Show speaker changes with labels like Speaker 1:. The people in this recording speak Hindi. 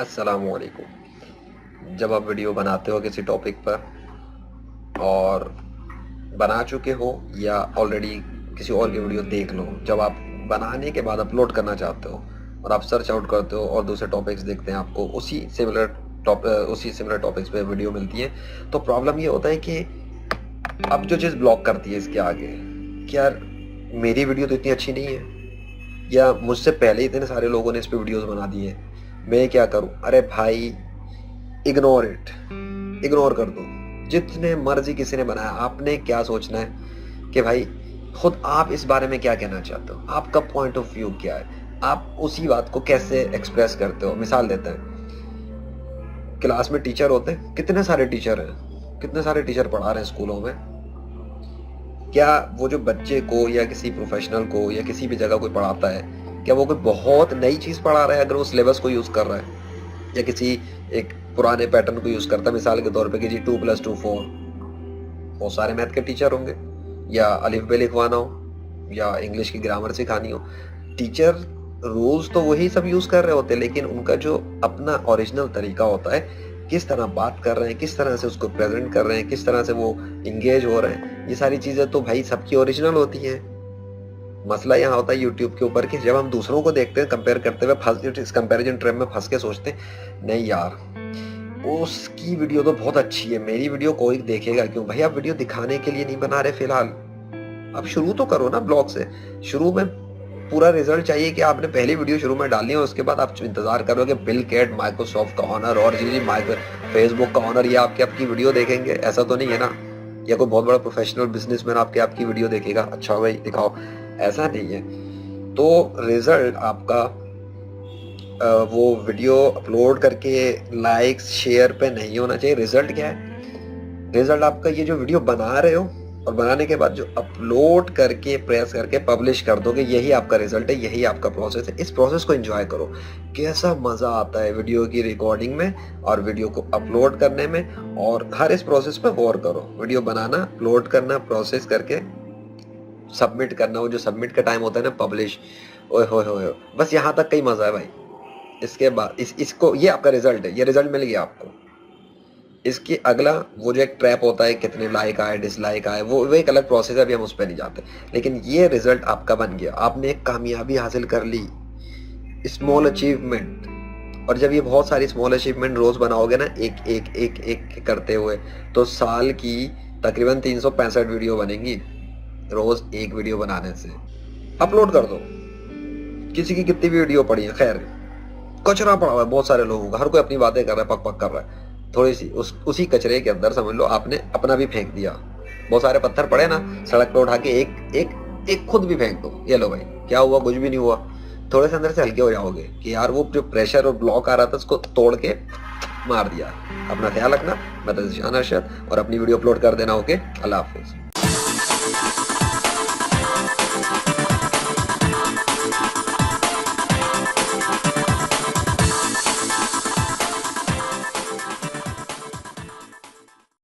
Speaker 1: अस्सलामुअलैकुम। जब आप वीडियो बनाते हो किसी टॉपिक पर और बना चुके हो या ऑलरेडी किसी और की वीडियो देख लो, जब आप बनाने के बाद अपलोड करना चाहते हो और आप सर्च आउट करते हो और दूसरे टॉपिक्स देखते हैं, आपको उसी सिमिलर टॉपिक्स पे वीडियो मिलती है, तो प्रॉब्लम ये होता है कि अब जो चीज़ ब्लॉक करती है इसके आगे कि यार मेरी वीडियो तो इतनी अच्छी नहीं है या मुझसे पहले इतने सारे लोगों ने इस पे वीडियोस बना दी है, मैं क्या करूं? अरे भाई, इग्नोर इट, इग्नोर कर दो। जितने मर्जी किसी ने बनाया, आपने क्या सोचना है कि भाई खुद आप इस बारे में क्या कहना चाहते हो, आपका पॉइंट ऑफ व्यू क्या है, आप उसी बात को कैसे एक्सप्रेस करते हो। मिसाल देते हैं, क्लास में टीचर होते हैं, कितने सारे टीचर हैं, कितने सारे टीचर पढ़ा रहे हैं स्कूलों में। क्या वो जो बच्चे को या किसी प्रोफेशनल को या किसी भी जगह कोई पढ़ाता है, क्या वो कोई बहुत नई चीज़ पढ़ा रहा है अगर वो सिलेबस को यूज़ कर रहा है, या किसी एक पुराने पैटर्न को यूज़ करता है? मिसाल के तौर पे कि जी 2+2 4, बहुत सारे मैथ के टीचर होंगे, या अलिफ बे लिखवाना हो या इंग्लिश की ग्रामर सिखानी हो, टीचर रूल्स तो वही सब यूज़ कर रहे होते हैं, लेकिन उनका जो अपना ओरिजिनल तरीका होता है, किस तरह बात कर रहे हैं, किस तरह से उसको प्रेजेंट कर रहे हैं, किस तरह से वो इंगेज हो रहे हैं, ये सारी चीज़ें तो भाई सबकी ओरिजिनल होती हैं। मसला यहाँ होता है यूट्यूब के ऊपर कि जब हम दूसरों को देखते हैं कंपेयर करते हुए, इस कंपैरिजन ट्रैप में फंस के सोचते हैं नहीं यार उसकी वीडियो तो बहुत अच्छी है, मेरी वीडियो कोई देखेगा क्यों? भाई आप वीडियो दिखाने के लिए नहीं बना रहे फिलहाल, आप शुरू तो करो ना ब्लॉग से। शुरू में पूरा रिजल्ट चाहिए कि आपने पहली वीडियो शुरू में डाली है, उसके बाद आप इंतजार करोगे बिल गेट, माइक्रोसॉफ्ट का ऑनर और जी फेसबुक का ऑनर ये आपकी वीडियो देखेंगे, ऐसा तो नहीं है ना। या कोई बहुत बड़ा प्रोफेशनल बिजनेसमैन आपकी वीडियो देखेगा, अच्छा भाई दिखाओ, ऐसा नहीं है। तो रिजल्ट आपका वो वीडियो अपलोड करके लाइक्स शेयर पे नहीं होना चाहिए। रिजल्ट क्या है? रिजल्ट आपका ये जो वीडियो बना रहे हो और बनाने के बाद जो अपलोड करके प्रेस करके पब्लिश कर दोगे, यही आपका रिजल्ट है, यही आपका प्रोसेस है। इस प्रोसेस को एंजॉय करो। कैसा मजा आता है वीडियो की रिकॉर्डिंग में और वीडियो को अपलोड करने में, और हर इस प्रोसेस पे गौर करो। वीडियो बनाना, अपलोड करना, प्रोसेस करके सबमिट करना, वो जो सबमिट का टाइम होता है ना, पब्लिश, ओए होए, बस यहाँ तक का ही मजा है भाई। इसके बाद इसको, ये आपका रिजल्ट है, ये रिजल्ट मिल गया आपको। इसके अगला वो जो एक ट्रैप होता है, कितने लाइक आए डिसलाइक आए, वो एक अलग प्रोसेस है, अभी हम उस पर नहीं जाते। लेकिन ये रिजल्ट आपका बन गया, आपने एक कामयाबी हासिल कर ली, स्मॉल अचीवमेंट। और जब ये बहुत सारी स्मॉल अचीवमेंट रोज बनाओगे ना, एक एक एक एक करते हुए, तो साल की तकरीबन 365 वीडियो बनेंगी, रोज एक वीडियो बनाने से। अपलोड कर दो। किसी की कितनी वीडियो पड़ी है, खैर कचरा पड़ा हुआ है बहुत सारे लोगों का, हर कोई अपनी बातें कर रहा है, पक पक कर रहा है। थोड़ी सी उसी कचरे के अंदर समझ लो आपने अपना भी फेंक दिया। बहुत सारे पत्थर पड़े ना सड़क पे, उठा के एक एक एक खुद भी फेंक दो, ये लो भाई, क्या हुआ? कुछ भी नहीं हुआ। थोड़े से अंदर से हल्के हो जाओगे कि यार वो जो प्रेशर और ब्लॉक आ रहा था उसको तोड़ के मार दिया। अपना ख्याल रखना। मैं तो ज़ीशान अरशद, और अपनी वीडियो अपलोड कर देना। ओके, अल्लाह हाफिज़।